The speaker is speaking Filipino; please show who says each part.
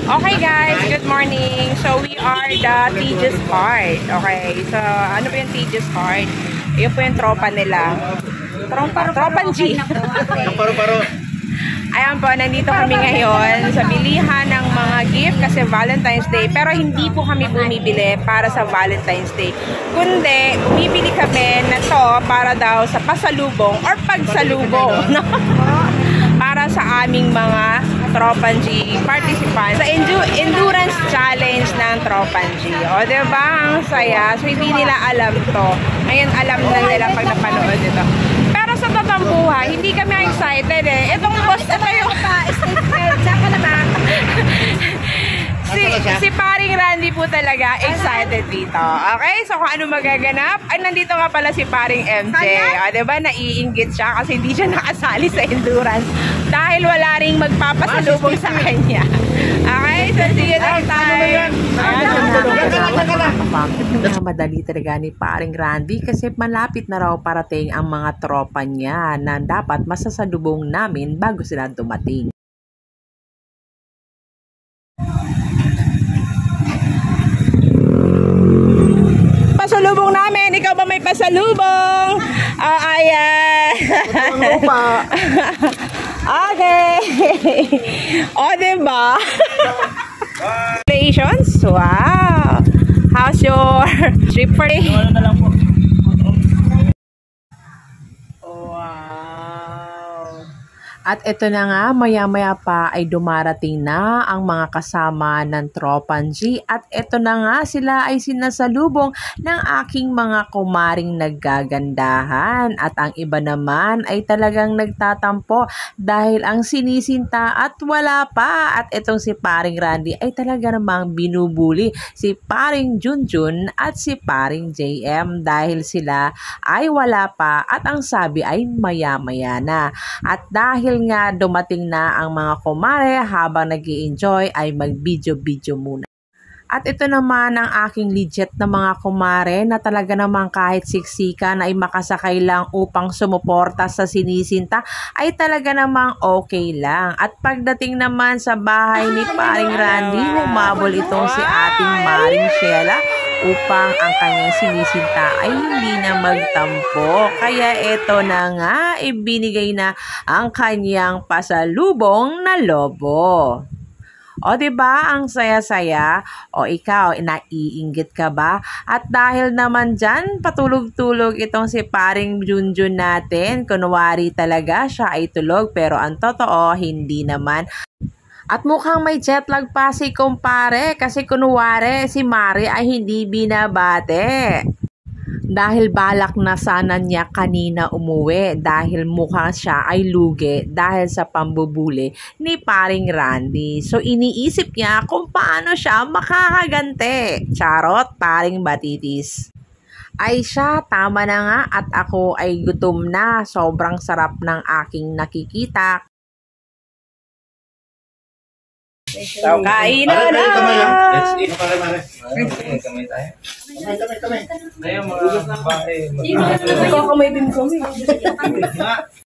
Speaker 1: Okay guys, good morning. So we are the Tejas Heart. Okay, so ano ba yung Tejas Heart? Yun po yung tropa nila. Tropan G. Ayan po, nandito kami ngayon sa bilihan ng mga gift kasi Valentine's Day. Pero hindi po kami bumibili para sa Valentine's Day. Kundi, bumibili kami na to para daw sa pasalubong or pagsalubong. Para sa aming mga Tropan G participants sa endurance challenge ng Tropan G. O, diba? Ang saya. So, hindi nila alam to. Ngayon, alam na nila pag napanood ito. Pero sa totoong buhay, hindi kami excited eh. Itong boss, ito yung si paring Randy po talaga excited dito. Okay? So, kung ano magaganap, ay nandito nga pala si paring MJ. O, diba? Naiinggit siya kasi hindi siya nakasali sa endurance dahil wala ring magpapasalubong sa kanya. Okay? So, see you next time.
Speaker 2: Madali talaga ni paring Randy kasi malapit na raw parating ang mga tropa niya na dapat masasalubong namin bago sila dumating.
Speaker 1: Pasalubong namin, ikaw ba may pasalubong? Ayan. Okay. O, diba? Congratulations. Wow. How's your trip for day?
Speaker 2: At ito na nga, maya-maya pa ay dumarating na ang mga kasama ng Tropan G. At ito na nga, sila ay sinasalubong ng aking mga kumaring naggagandahan. At ang iba naman ay talagang nagtatampo dahil ang sinisinta at wala pa. At itong si paring Randy ay talaga namang binubuli si paring Junjun at si paring JM dahil sila ay wala pa at ang sabi ay maya-maya na. At dahil nga dumating na ang mga kumare habang nag-i-enjoy ay mag-video-video muna. At ito naman ang aking legit na mga kumare na talaga naman kahit siksikan ay makasakay lang upang sumuporta sa sinisinta ay talaga namang okay lang. At pagdating naman sa bahay ni paring Randy, humabol itong si ating Maring Sheila upang ang kanyang sinisinta ay hindi na magtampo. Kaya ito na nga, ibinigay na ang kanyang pasalubong na lobo. O, diba? Ang saya-saya. O, ikaw, naiinggit ka ba? At dahil naman dyan, patulog-tulog itong si paring Junjun natin. Kunwari talaga siya ay tulog, pero ang totoo, hindi naman. At mukhang may jetlag pa si kumpare kasi kunwari si Mari ay hindi binabate. Dahil balak na sana niya kanina umuwi dahil mukhang siya ay lugi dahil sa pambubuli ni paring Randy. So iniisip niya kung paano siya makakaganti. Charot, paring batitis. Ay siya, tama na nga at ako ay gutom na. Sobrang sarap ng aking nakikita.
Speaker 1: So, kain na na!
Speaker 3: Let's eat. Kamay tayo. Kamay. Ngayon, mga bahay.
Speaker 1: Ikaw kamay din kami.